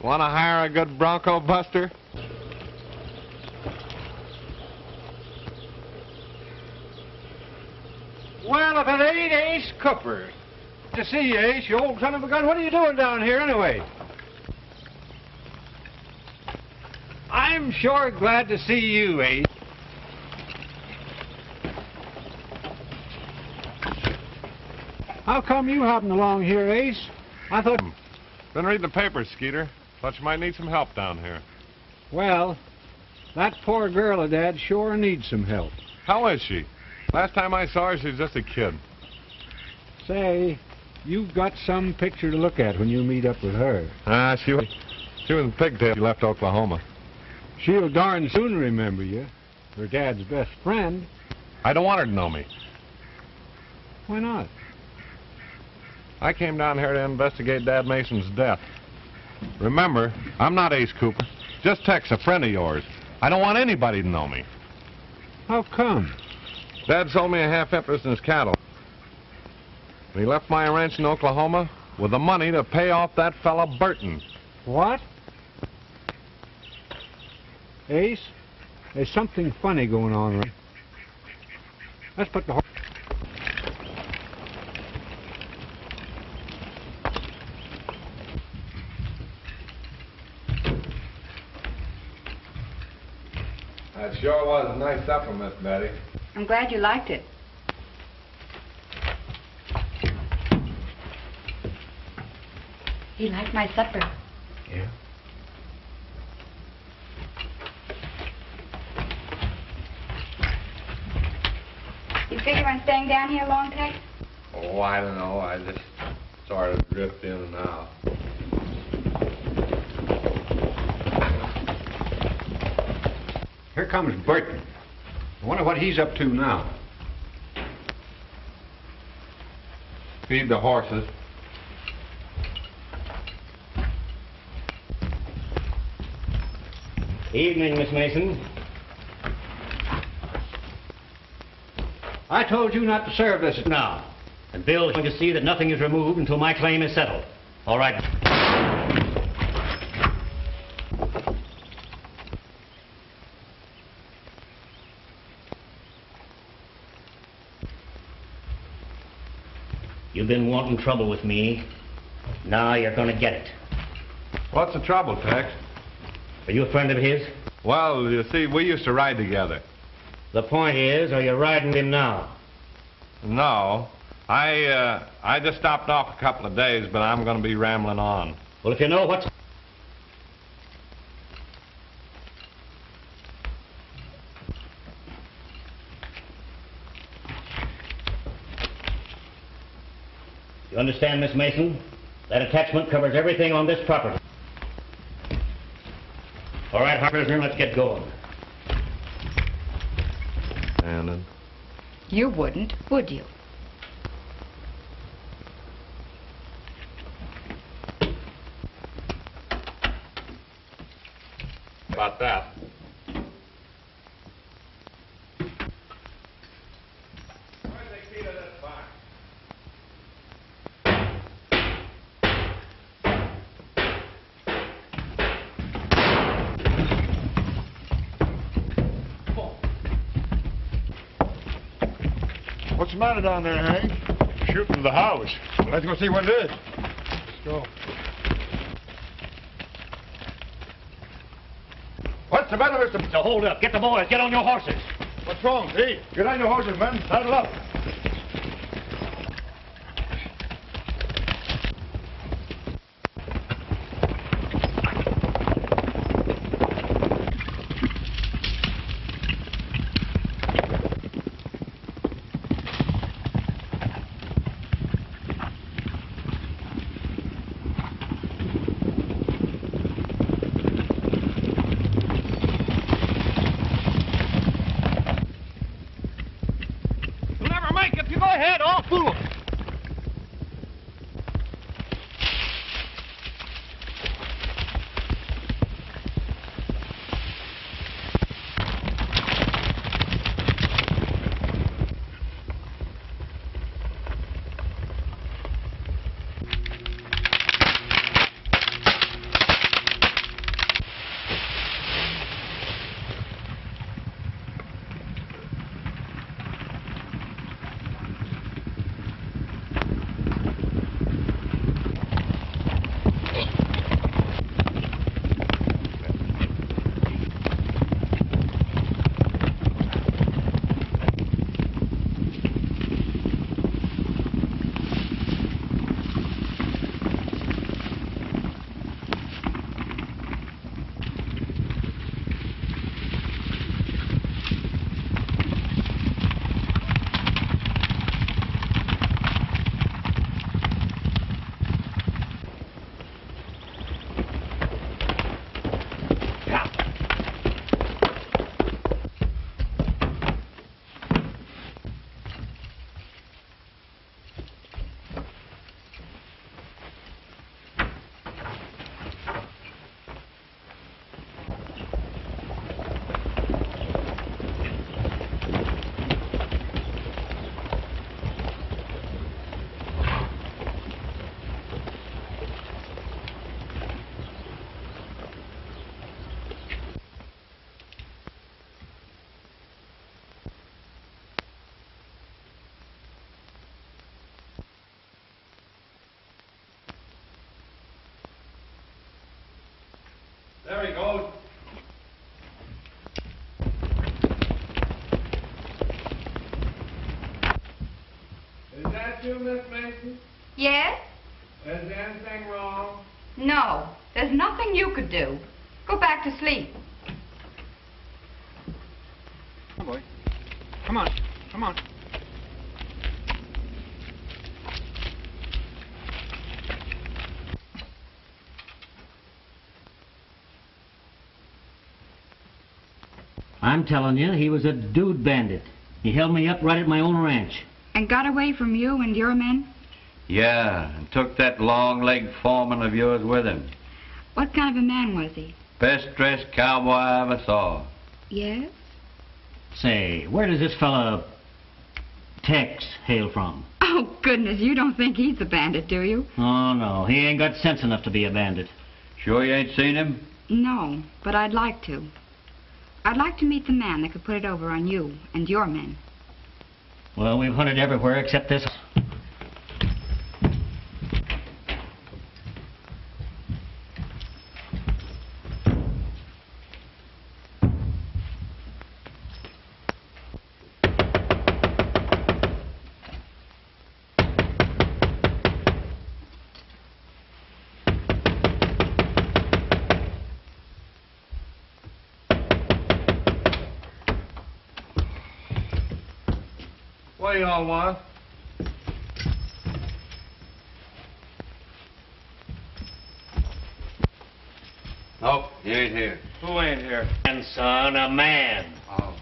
Want to hire a good bronco buster? Well, if it ain't Ace Cooper. To see you, Ace, you old son of a gun. What are you doing down here, anyway? I'm sure glad to see you, Ace. How come you hopping along here, Ace? I thought... Been reading the papers, Skeeter. Thought you might need some help down here. Well, that poor girl of Dad sure needs some help. How is she? Last time I saw her, she was just a kid. Say, you've got some picture to look at when you meet up with her. She was in pigtail. She left Oklahoma. She'll darn soon remember you. Her dad's best friend. I don't want her to know me. Why not? I came down here to investigate Dad Mason's death. Remember, I'm not Ace Cooper. Just Tex, a friend of yours. I don't want anybody to know me. How come? Dad sold me a half interest in his cattle. And he left my ranch in Oklahoma with the money to pay off that fella Burton. What? Ace, there's something funny going on, right? Let's put the horse... That sure was a nice supper, Miss Betty. I'm glad you liked it. You liked my supper? Yeah. You figure on staying down here long, Tex? Oh, I don't know. I just sort of drift in and out. Here comes Burton. I wonder what he's up to now. Feed the horses. Evening, Miss Mason. I told you not to serve this Now, and Bill's going to see that nothing is removed until my claim is settled. All right. You've been wanting trouble with me. Now you're going to get it. What's the trouble, Tex? Are you a friend of his? Well, you see, we used to ride together. The point is, are you riding him now? No. I just stopped off a couple of days, but I'm going to be rambling on. Well, if you know what's... You understand, Miss Mason? That attachment covers everything on this property. All right, prisoner, let's get going. Shannon. You wouldn't, would you? About that. What's the matter down there, Hank? Shooting the house. Let's go see what it is. Let's go. What's the matter, Mr. So hold up. Get the boys. Get on your horses. What's wrong? Hey, get on your horses, men. Saddle up. Yes? Is there anything wrong? No. There's nothing you could do. Go back to sleep. Come on, boy. Come on. Come on. I'm telling you, he was a Dude Bandit. He held me up right at my own ranch. And got away from you and your men? Yeah, and took that long-legged foreman of yours with him. What kind of a man was he? Best-dressed cowboy I ever saw. Yes? Say, where does this fella Tex hail from? Oh, goodness, you don't think he's a bandit, do you? Oh, no, he ain't got sense enough to be a bandit. Sure you ain't seen him? No, but I'd like to. I'd like to meet the man that could put it over on you and your men. Well, we've hunted everywhere except this. What do y'all want? Nope, he ain't here. Who ain't here? And son, a man. Oh.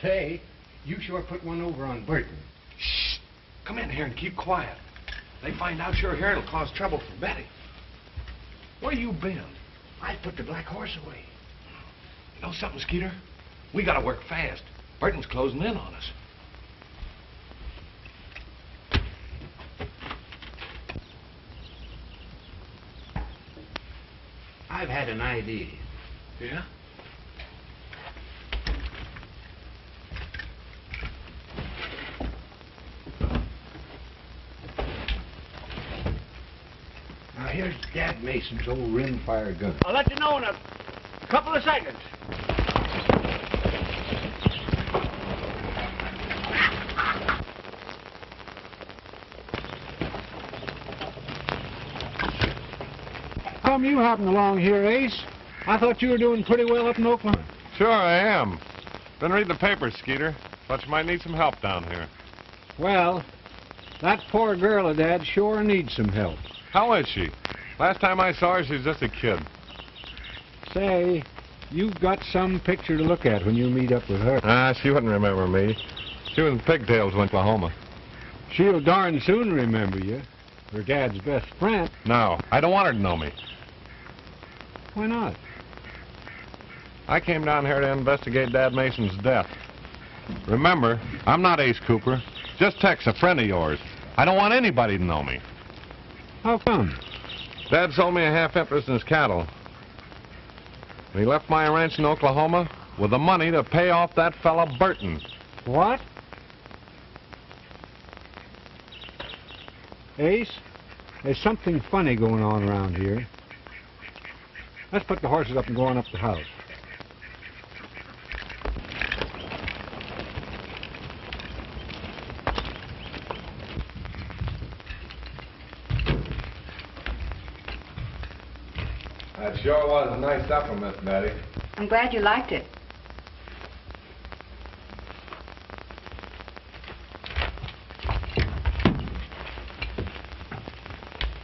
Say, you sure put one over on Burton. Shh! Come in here and keep quiet. They find out you're here, it'll cause trouble for Betty. Where you been? I put the black horse away. You know something, Skeeter? We gotta work fast. Burton's closing in on us. I've had an idea. Yeah? Now, here's Dad Mason's old rimfire gun. I'll let you know in a couple of seconds. How come you hopping along here, Ace? I thought you were doing pretty well up in Oklahoma. Sure I am. Been reading the papers, Skeeter. Thought you might need some help down here. Well, that poor girl of Dad sure needs some help. How is she? Last time I saw her, she was just a kid. Say, you've got some picture to look at when you meet up with her. Ah, she wouldn't remember me. She was in pigtails in Oklahoma. She'll darn soon remember you. Her Dad's best friend. No, I don't want her to know me. Why not? I came down here to investigate Dad Mason's death. Remember, I'm not Ace Cooper. Just Tex, a friend of yours. I don't want anybody to know me. How come? Dad sold me a half interest in his cattle. And he left my ranch in Oklahoma with the money to pay off that fella Burton. What? Ace, there's something funny going on around here. Let's put the horses up and go on up the house. That sure was a nice supper, Miss Betty. I'm glad you liked it.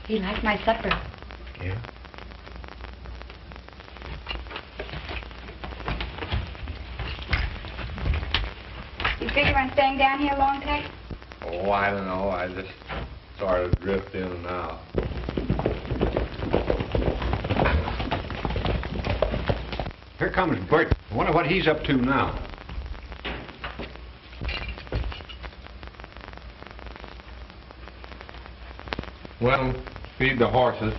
You like my supper? Yeah. You figure on staying down here long, Tex? Oh, I don't know. I just sort of drift in and out. Here comes Burton. I wonder what he's up to now. Well, feed the horses.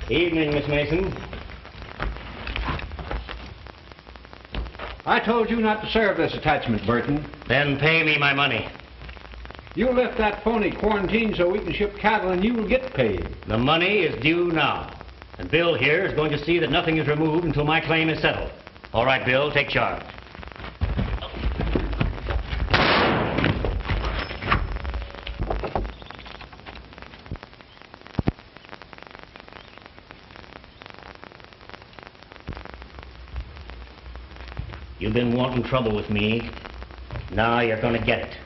Evening, Miss Mason. I told you not to serve this attachment, Burton. Then pay me my money. You left that phony quarantine so we can ship cattle and you will get paid. The money is due now. And Bill here is going to see that nothing is removed until my claim is settled. All right, Bill, take charge. You've been wanting trouble with me. Now you're going to get it.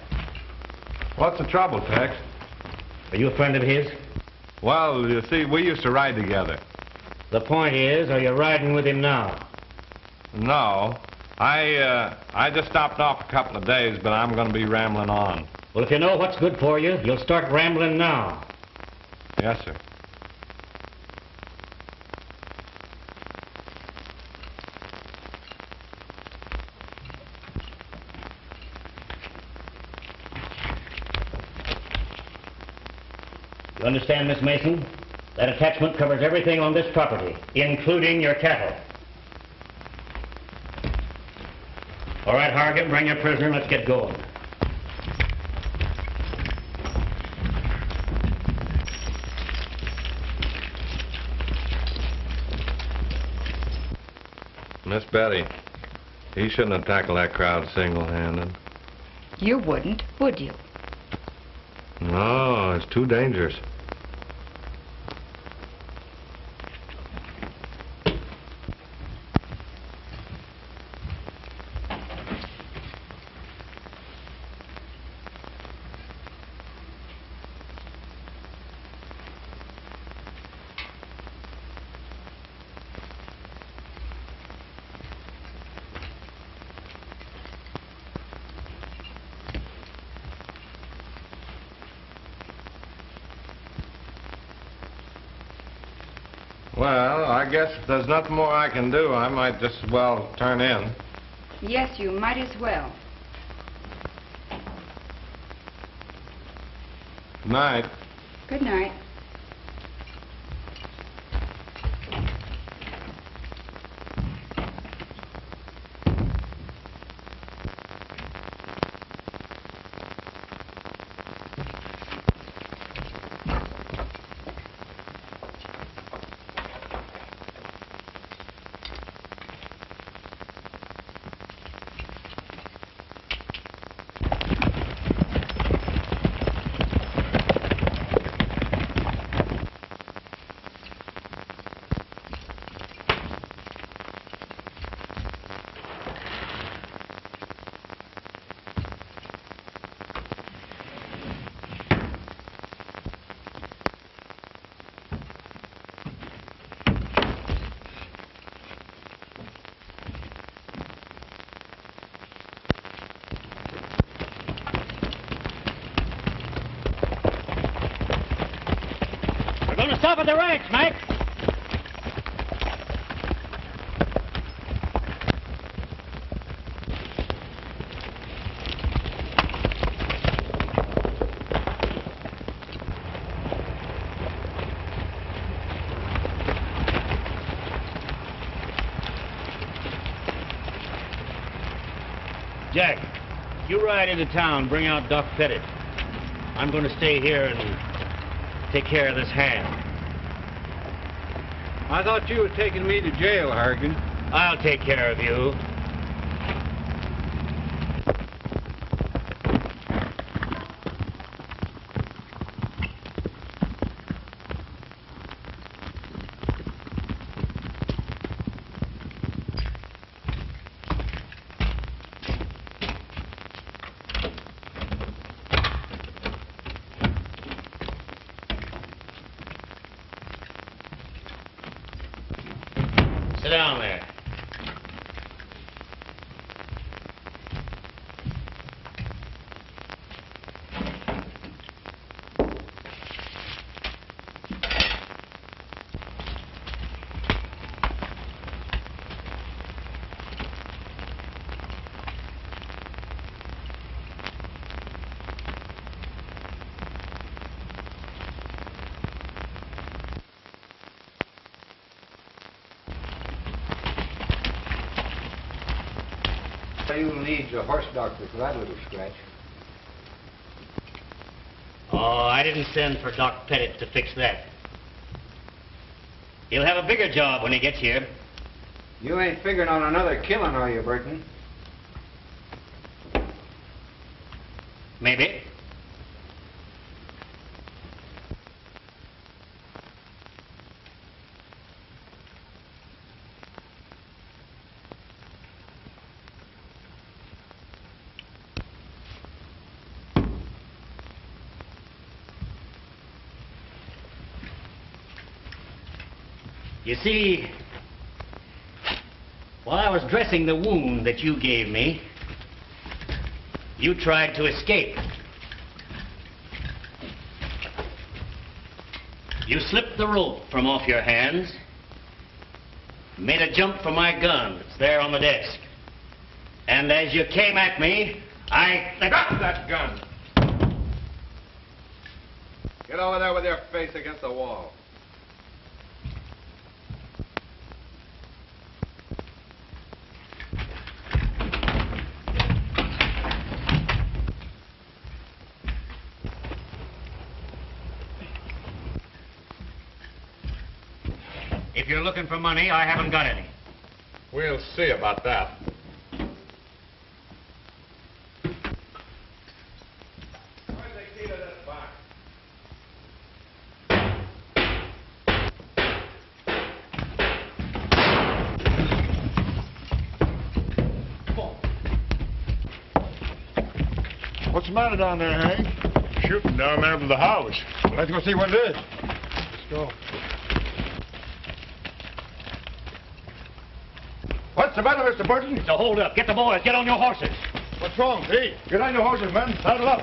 What's the trouble, Tex? Are you a friend of his? Well, you see, we used to ride together. The point is, are you riding with him now? No. I just stopped off a couple of days, but I'm going to be rambling on. Well, if you know what's good for you, you'll start rambling now. Yes, sir. You understand, Miss Mason? That attachment covers everything on this property, including your cattle. All right, Hargan, bring your prisoner. Let's get going. Miss Betty, he shouldn't have tackled that crowd single-handed. You wouldn't, would you? No, it's too dangerous. Well, I guess if there's nothing more I can do, I might just as well turn in. Yes, you might as well. Good night. Good night. Stop at the ranch, Mike. Jack, you ride into town, bring out Doc Pettit. I'm going to stay here and take care of this hand. I thought you were taking me to jail, Hargan. I'll take care of you. You'll need the horse doctor for that little scratch. Oh, I didn't send for Doc Pettit to fix that. He'll have a bigger job when he gets here. You ain't figuring on another killing, are you, Burton? Maybe. You see, while I was dressing the wound that you gave me, you tried to escape. You slipped the rope from off your hands, made a jump for my gun that's there on the desk. And as you came at me, I got that gun. Get over there with your face against the wall. If you're looking for money, I haven't got any. We'll see about that. Where's the key to this box? What's the matter down there, Hank? Shooting down there by the house. Let's go see what it is. Let's go. What's the matter, Mr. Burton? So hold up. Get the boys. Get on your horses. What's wrong, Pete? Get on your horses, men. Saddle up.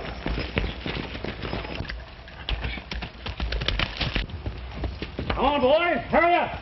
Come on, boys. Hurry up.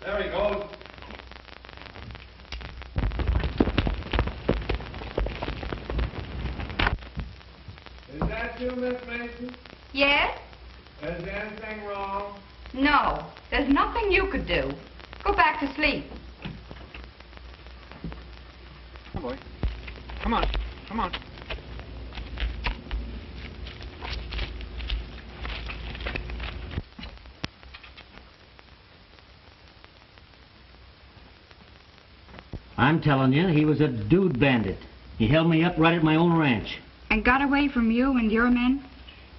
There he goes. Is that you, Miss Mason? Yes? Is there anything wrong? No. There's nothing you could do. Go back to sleep. Come on, boy. Come on. Come on. I'm telling you, he was a Dude Bandit. He held me up right at my own ranch. And got away from you and your men?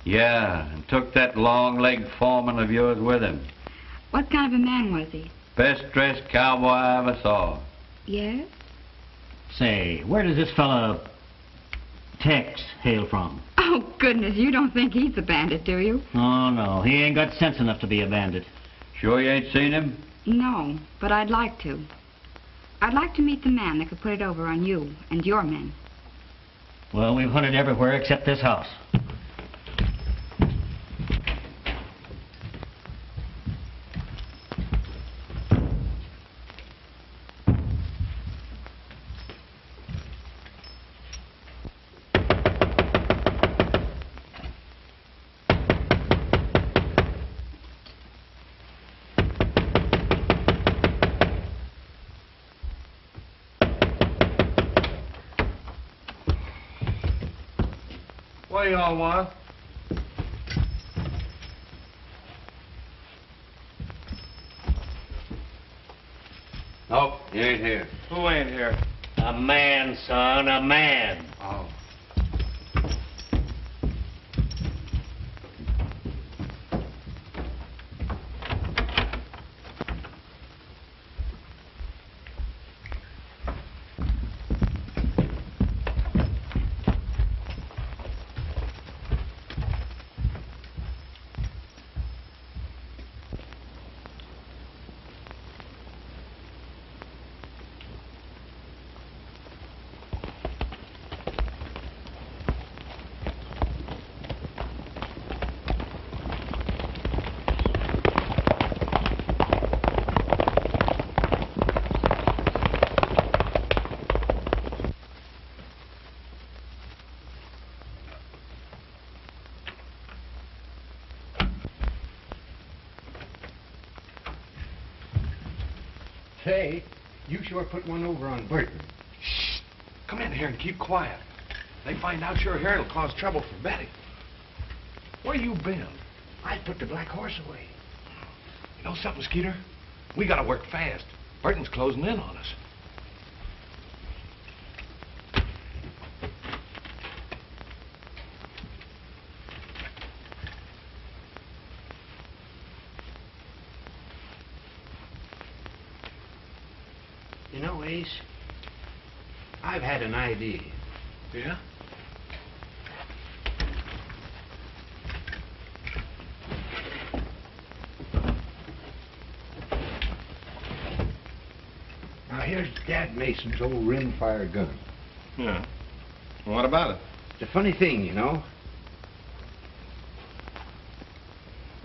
Yeah, and took that long-legged foreman of yours with him. What kind of a man was he? Best-dressed cowboy I ever saw. Yes? Say, where does this fella Tex hail from? Oh, goodness, you don't think he's a bandit, do you? Oh, no, he ain't got sense enough to be a bandit. Sure you ain't seen him? No, but I'd like to. I'd like to meet the man that could put it over on you and your men. Well, we've hunted everywhere except this house. What do y'all want? Nope, he ain't here. Who ain't here? A man, son, a man. Oh. Say, you sure put one over on Burton. Shh. Come in here and keep quiet. They find out you're here, it'll cause trouble for Betty. Where you been? I put the black horse away. You know something, Skeeter? We gotta work fast. Burton's closing in on us. You know, Ace, I've had an idea. Yeah? Now, here's Dad Mason's old rimfire gun. Yeah. What about it? It's a funny thing, you know.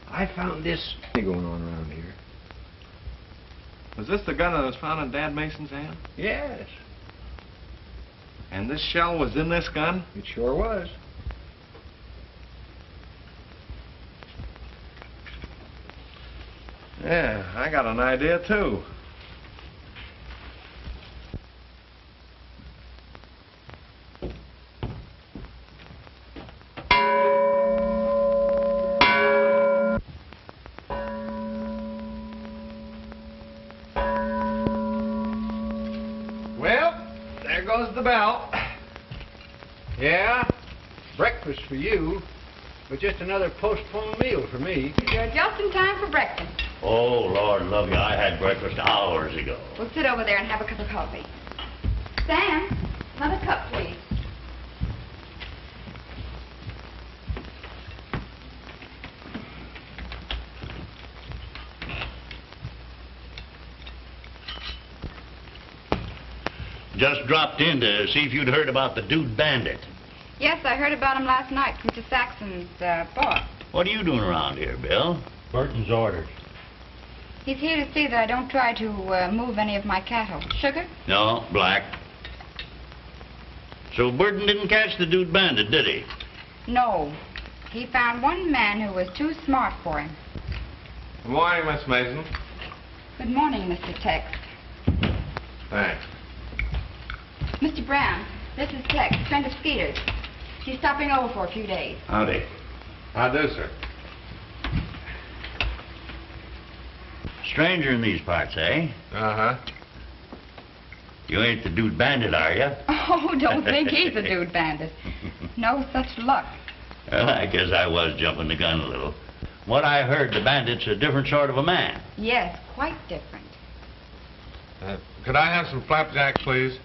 I found this thing going on around here. Was this the gun that was found in Dad Mason's hand? Yes, And this shell was in this gun? it sure was. Yeah, I got an idea, too. Well, there goes the bell. Yeah, breakfast for you, but just another postponed meal for me. You're just in time for breakfast. Oh, Lord love you, I had breakfast hours ago. We'll sit over there and have a cup of coffee. Sam, another cup, please. Just dropped in to see if you'd heard about the Dude Bandit. Yes, I heard about him last night from Mr. Saxon's boss. What are you doing around here, Bill? Burton's orders. He's here to see that I don't try to move any of my cattle. Sugar? No, black. So Burton didn't catch the Dude Bandit, did he? No. He found one man who was too smart for him. Good morning, Miss Mason. Good morning, Mr. Tex. Thanks. Mr. Brown, this is Tex, friend of Skeeter's. She's stopping over for a few days. Howdy. How do, sir? Stranger in these parts, eh? Uh-huh. You ain't the Dude Bandit, are you? Oh, don't think he's a Dude Bandit. No such luck. Well, I guess I was jumping the gun a little. What I heard, the bandit's a different sort of a man. Yes, quite different. Could I have some flapjacks, please?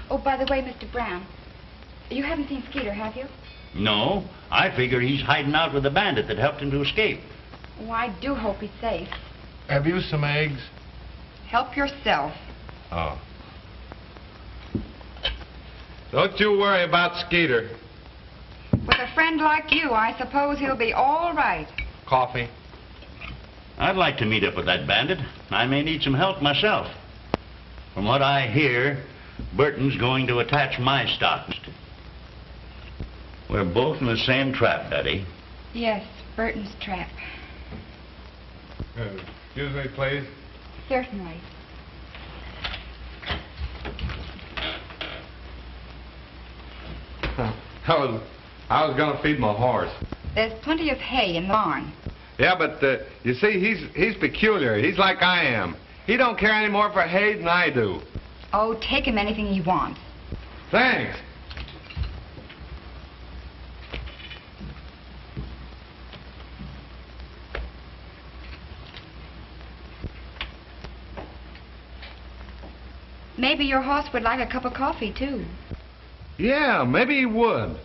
Oh, by the way, Mr. Brown, you haven't seen Skeeter, have you? No, I figure he's hiding out with the bandit that helped him to escape. Oh, I do hope he's safe. Have you some eggs? Help yourself. Oh. Don't you worry about Skeeter. With a friend like you, I suppose he'll be all right. Coffee? I'd like to meet up with that bandit. I may need some help myself. From what I hear, Burton's going to attach my stocks. We're both in the same trap, Daddy. Yes, Burton's trap. Excuse me, please. Certainly. I was going to feed my horse. There's plenty of hay in the barn. Yeah, but you see, he's peculiar. He's like I am. He don't care any more for hay than I do. Oh, take him anything he wants. Thanks. Maybe your horse would like a cup of coffee, too. Yeah, maybe he would.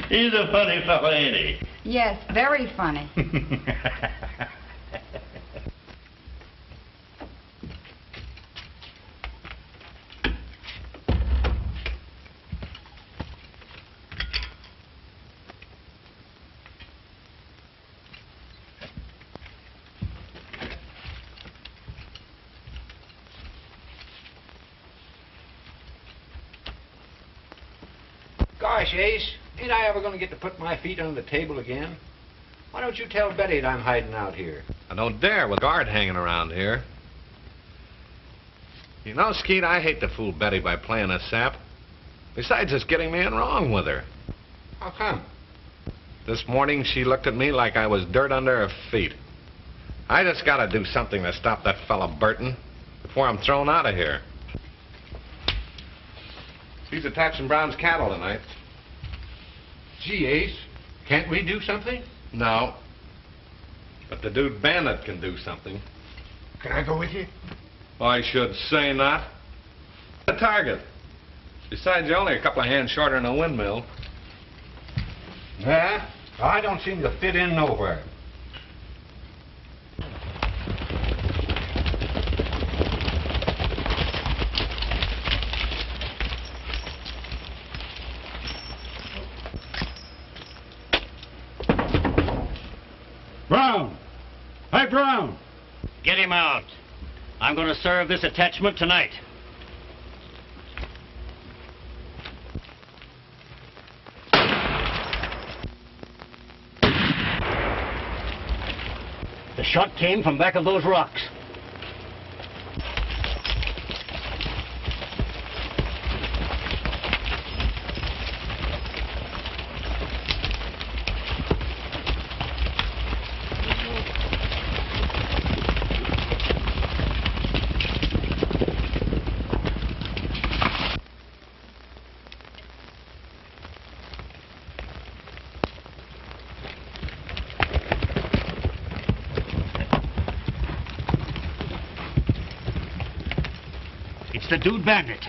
He's a funny fellow, ain't he? Yes, very funny. Gosh, Ace, ain't I ever going to get to put my feet under the table again? Why don't you tell Betty that I'm hiding out here? I don't dare with a guard hanging around here. You know, Skeet, I hate to fool Betty by playing a sap. Besides, it's getting me in wrong with her. How come? This morning, she looked at me like I was dirt under her feet. I just got to do something to stop that fella Burton before I'm thrown out of here. He's attaching Brown's cattle tonight. Gee, Ace, can't we do something? No. But the Dude Bandit can do something. Can I go with you? I should say not. The target. Besides, you're only a couple of hands shorter than a windmill. Yeah? I don't seem to fit in nowhere. Brown! Hey, Brown! Get him out. I'm going to serve this attachment tonight. The shot came from back of those rocks. It's the Dude Bandit.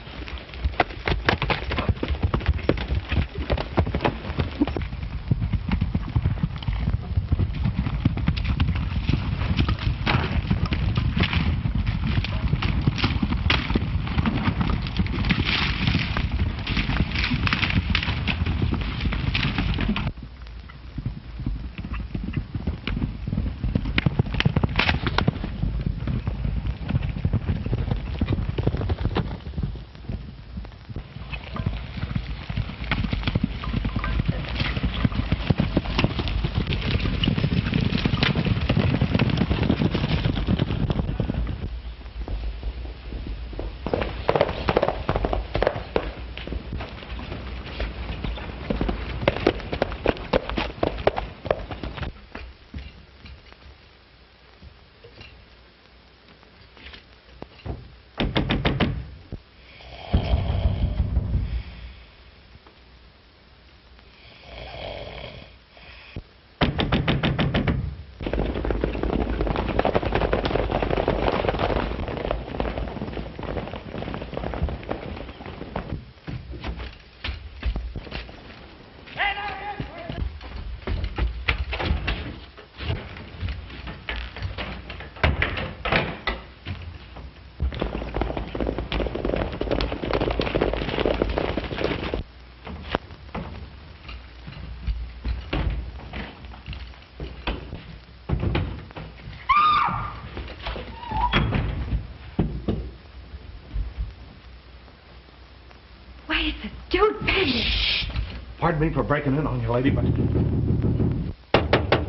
Pardon me for breaking in on you, lady, but...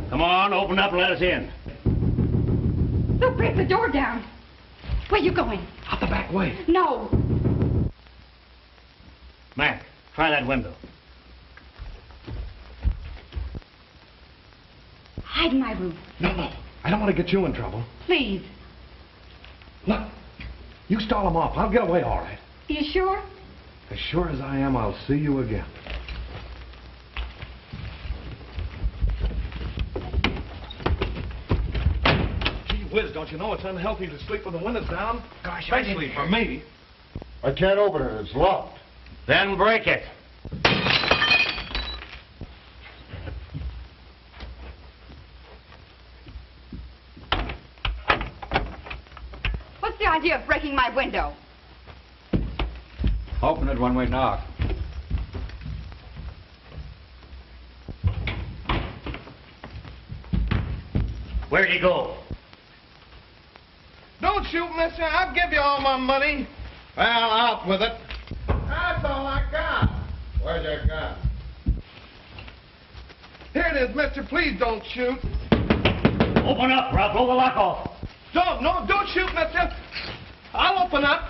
Come on, open up and let us in. They'll break the door down. Where you going? Out the back way. No. Mac, try that window. Hide in my room. No. I don't want to get you in trouble. Please. Look, you stall them off. I'll get away all right. You sure? As sure as I am, I'll see you again. Gee whiz, don't you know it's unhealthy to sleep with the windows down? Gosh, Especially for me. I can't open it. It's locked. Then break it. What's the idea of breaking my window? Open it when we knock. Where'd he go? Don't shoot, mister. I'll give you all my money. Well, out with it. That's all I got. Where's your gun? Here it is, mister. Please don't shoot. Open up or I'll blow the lock off. Don't shoot, mister. I'll open up.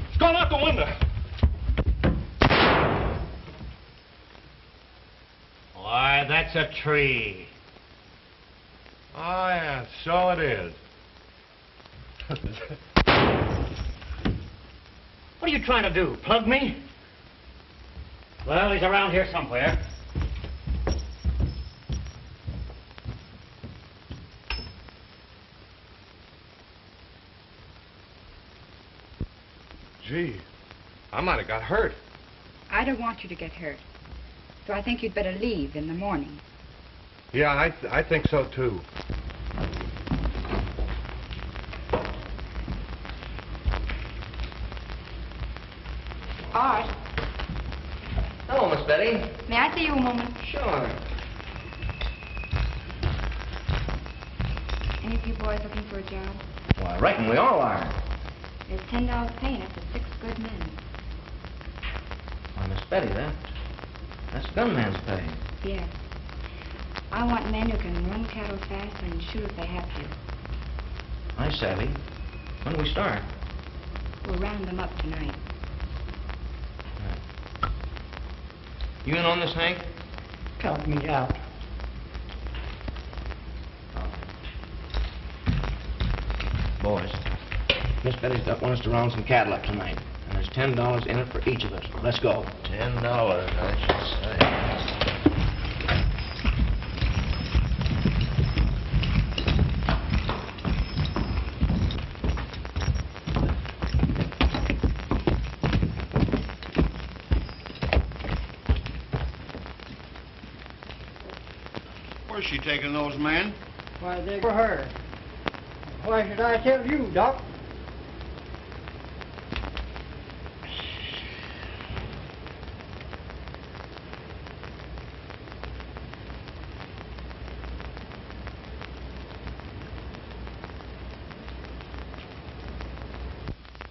It's gone out the window. Why, that's a tree. Oh, yeah, so it is. What are you trying to do, plug me? Well, he's around here somewhere. Gee, I might have got hurt. I don't want you to get hurt. So I think you'd better leave in the morning. Yeah, I think so, too. Art, Hello, Miss Betty. may I see you a moment? Sure. Any of you boys looking for a job? Well, I reckon we all are. There's $10 pay enough for 6 good men. Why, Miss Betty, that's gunman's pay. Yes. I want men who can run cattle fast and shoot if they have to. I savvy. When do we start? We'll round them up tonight. You in on this, Hank? Count me out. Boys, Miss Betty's got one us to round some cattle up tonight. And there's $10 in it for each of us. Let's go. $10, I should say. Where's she taking those men? Why, they were her. Why should I tell you, Doc?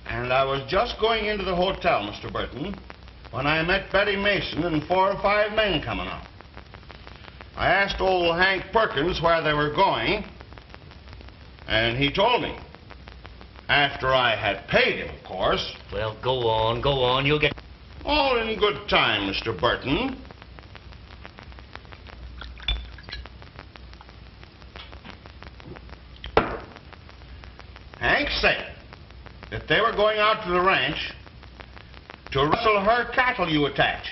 And I was just going into the hotel, Mr. Burton, when I met Betty Mason and 4 or 5 men coming up. I asked old Hank Perkins where they were going, and he told me. After I had paid him, of course. Well, go on. You'll get... All in good time, Mr. Burton. Hank said that they were going out to the ranch to rustle her cattle you attached.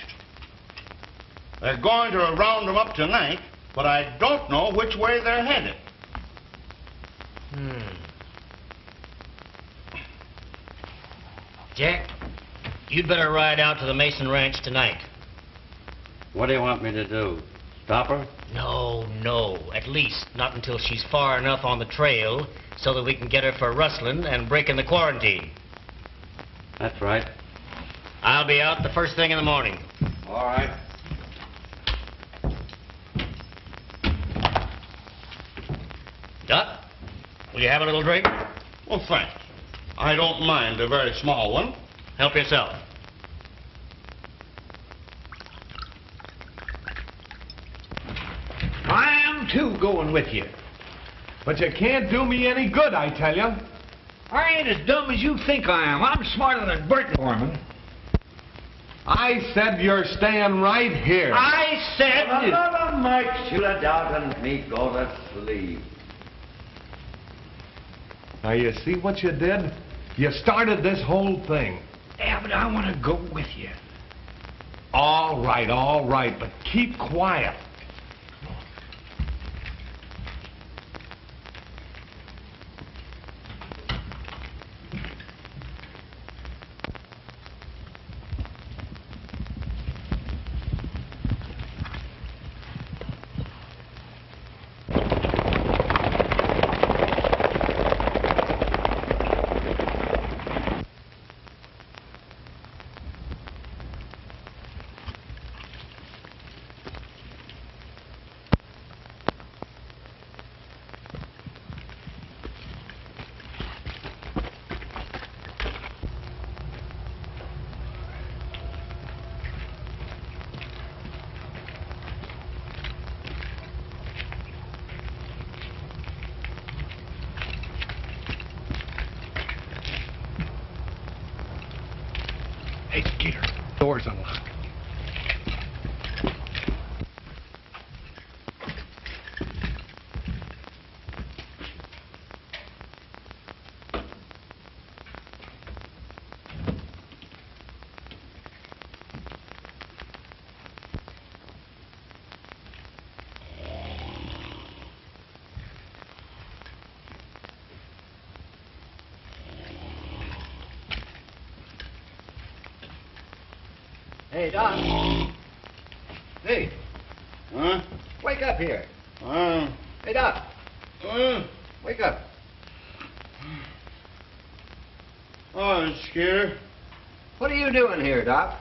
They're going to round them up tonight, but I don't know which way they're headed. Jack, you'd better ride out to the Mason Ranch tonight. What do you want me to do? Stop her? No. At least not until she's far enough on the trail so that we can get her for rustling and breaking the quarantine. That's right. I'll be out the first thing in the morning. All right. Doc, will you have a little drink? Well, thanks. I don't mind a very small one. Help yourself. I am too going with you. But you can't do me any good, I tell you. I ain't as dumb as you think I am. I'm smarter than Burton, Foreman. I said you're staying right here. I said... Another Mike, you let out and me go to sleep. Now, you see what you did? You started this whole thing. Yeah, but I want to go with you. All right, but keep quiet. Hey, Skeeter, door's unlocked. Hey, Doc. Hey. Huh? Wake up here. Hey, Doc. Wake up. Oh, Skeeter. What are you doing here, Doc?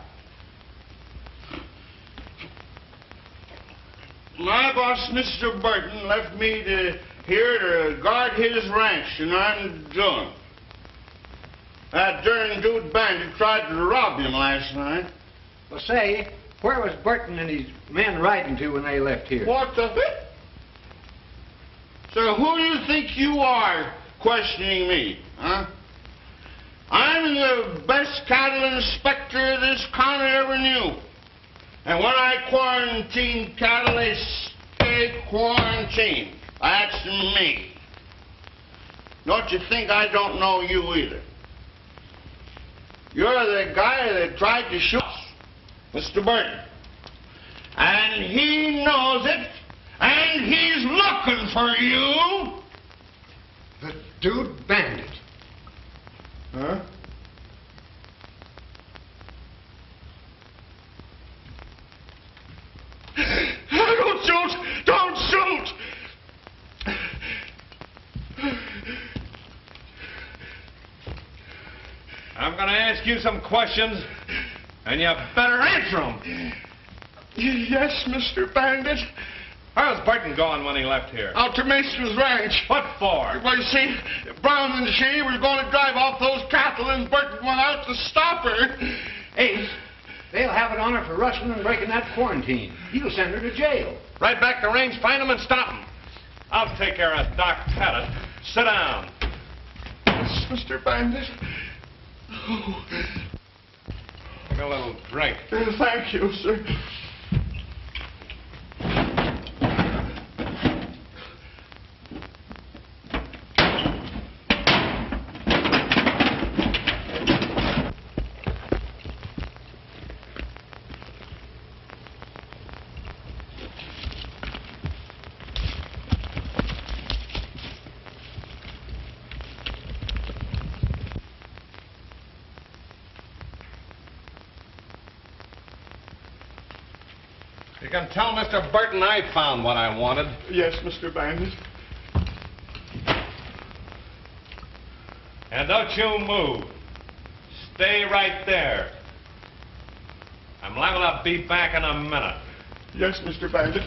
My boss, Mr. Burton, left me here to guard his ranch, and I'm doing. That darn Dude Bandit tried to rob him last night. Well, say, where was Burton and his men riding to when they left here? What the... So who do you think you are questioning me, huh? I'm the best cattle inspector this county ever knew. And when I quarantine cattle, they stay quarantined. That's me. Don't you think I don't know you either? You're the guy that tried to shoot us, Mr. Burton. And he knows it, and he's looking for you. The Dude Bandit. Huh? Don't shoot! Don't shoot! I'm going to ask you some questions, and you better answer them. Yes, Mr. Bandit. How's Burton going when he left here? Out to Mason's ranch. What for? Well, you see, Brown and Shea were going to drive off those cattle, and Burton went out to stop her. Ace, they'll have it on her for rustling and breaking that quarantine. He'll send her to jail. Right back to range, find him and stop him. I'll take care of Doc Pettit. Sit down. Yes, Mr. Bandit. Oh. Take a little drink. Thank you, sir. You can tell Mr. Burton I found what I wanted. Yes, Mr. Bandit. And don't you move. Stay right there. I'm liable to be back in a minute. Yes, Mr. Bandit.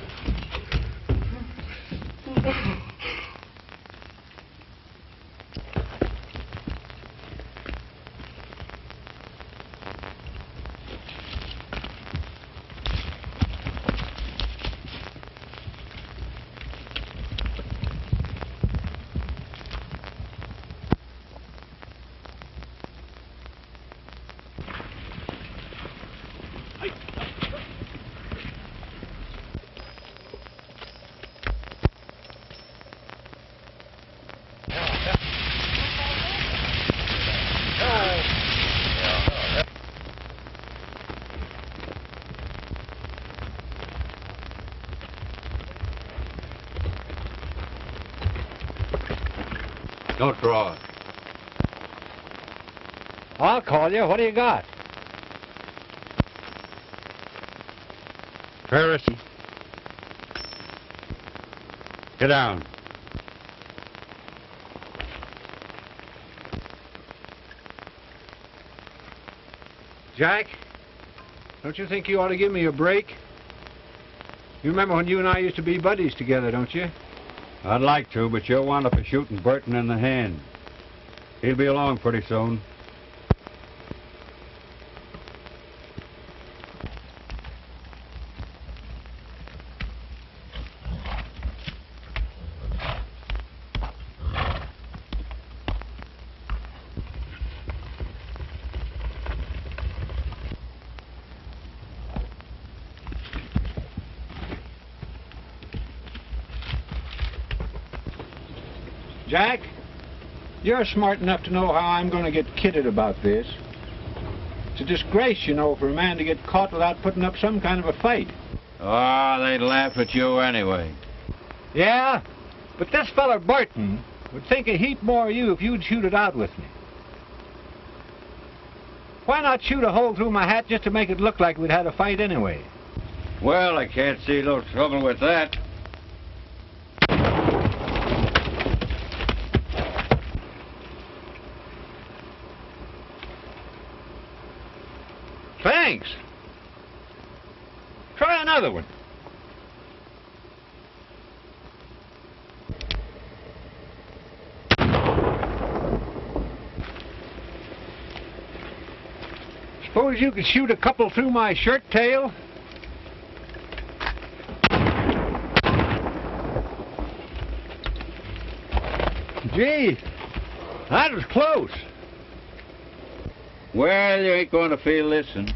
Don't draw. I'll call you. What do you got? Ferris. Get down. Jack, don't you think you ought to give me a break? You remember when you and I used to be buddies together, don't you? I'd like to, but you'll wind up shooting Burton in the hand. He'll be along pretty soon. Jack, you're smart enough to know how I'm going to get kidded about this. It's a disgrace, you know, for a man to get caught without putting up some kind of a fight. Oh, they'd laugh at you anyway. Yeah, but this feller Burton would think a heap more of you if you'd shoot it out with me. Why not shoot a hole through my hat just to make it look like we'd had a fight anyway? Well, I can't see no trouble with that. Thanks. Try another one. Suppose you could shoot a couple through my shirt tail? Gee, that was close. Well, you ain't going to feel this one.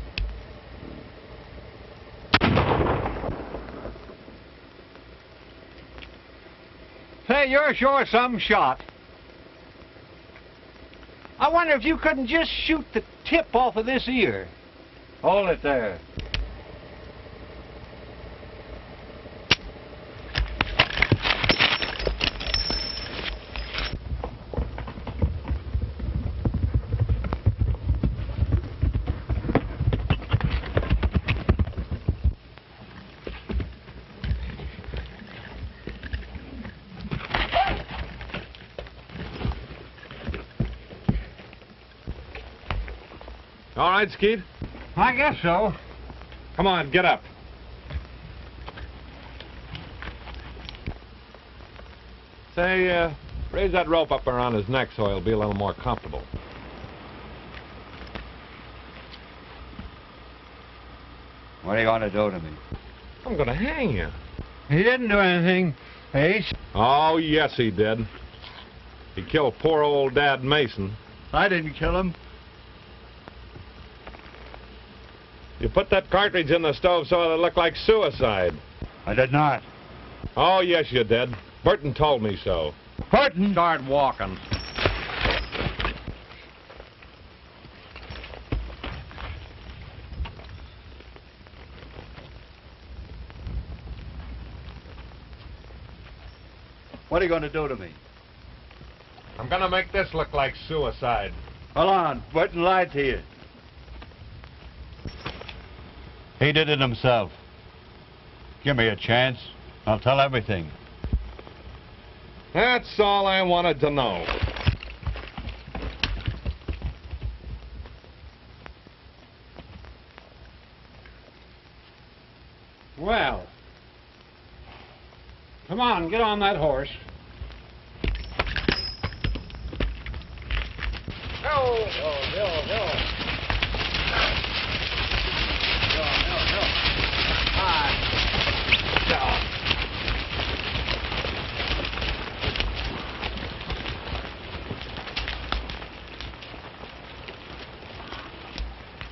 Say, you're sure some shot. I wonder if you couldn't just shoot the tip off of this ear. Hold it there. All right, Skeet? I guess so. Come on, get up. Say, raise that rope up around his neck so he'll be a little more comfortable. What are you going to do to me? I'm going to hang you. He didn't do anything, Ace. Oh, yes, he did. He killed poor old Dad Mason. I didn't kill him. You put that cartridge in the stove so it looked like suicide. I did not. Oh, yes, you did. Burton told me so. Burton! Start walking. What are you going to do to me? I'm going to make this look like suicide. Hold on. Burton lied to you. He did it himself. Give me a chance. I'll tell everything. That's all I wanted to know. Well, come on, get on that horse.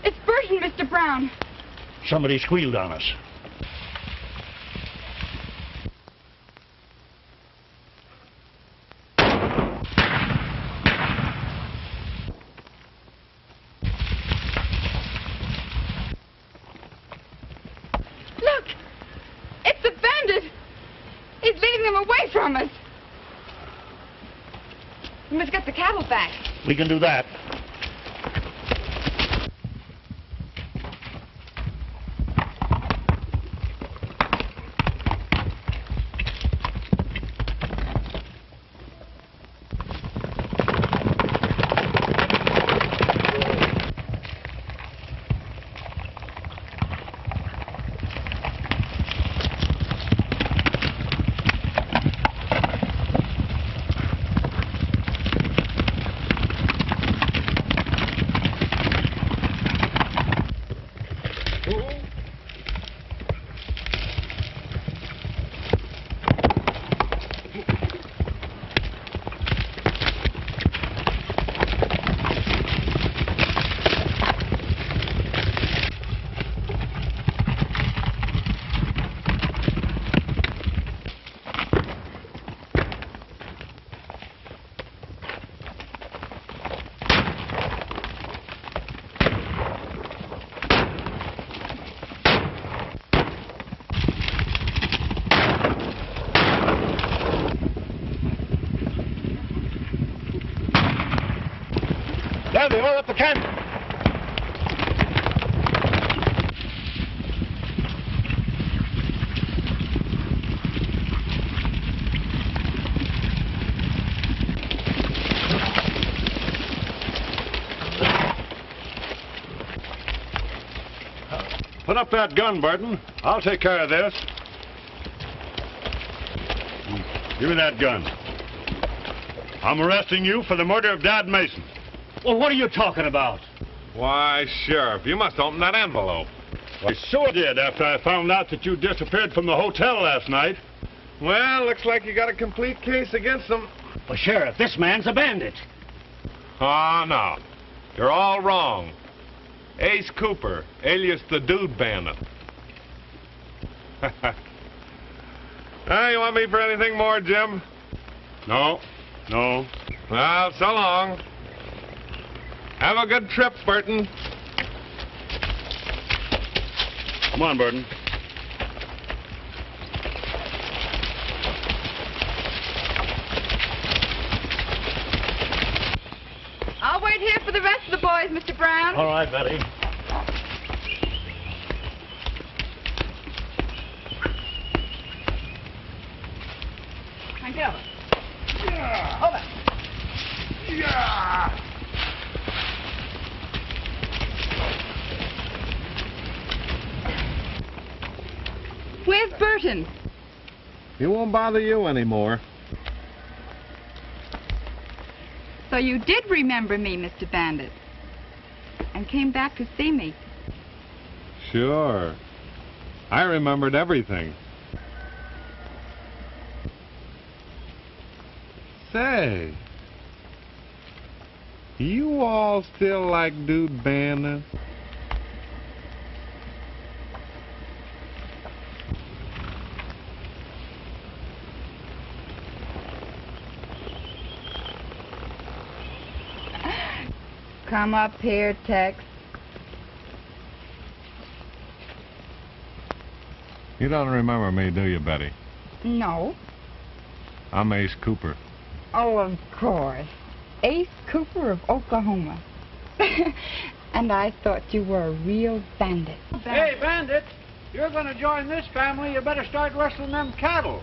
It's Burton, Mr. Brown. Somebody squealed on us. Look! It's the bandit! He's leading them away from us. We must get the cattle back. We can do that. There they are up the canyon. Put up that gun, Burton. I'll take care of this. Give me that gun. I'm arresting you for the murder of Dad Mason. Well, what are you talking about? Why, Sheriff, you must open that envelope. I sure did after I found out that you disappeared from the hotel last night. Well, looks like you got a complete case against them. Well, Sheriff, this man's a bandit. Oh, no. You're all wrong. Ace Cooper, alias the Dude Bandit. You want me for anything more, Jim? No. Well, so long. Have a good trip, Burton. Come on, Burton. I'll wait here for the rest of the boys, Mr. Brown. All right, Betty. Thank you. Over. Yeah! Where's Burton? He won't bother you anymore. So you did remember me, Mr. Bandit, and came back to see me. Sure. I remembered everything. Say, you all still like Dude Bandit? Come up here, Tex. You don't remember me, do you, Betty? No. I'm Ace Cooper. Oh, of course. Ace Cooper of Oklahoma. And I thought you were a real bandit. Hey, bandit, you're going to join this family. You better start rustling them cattle.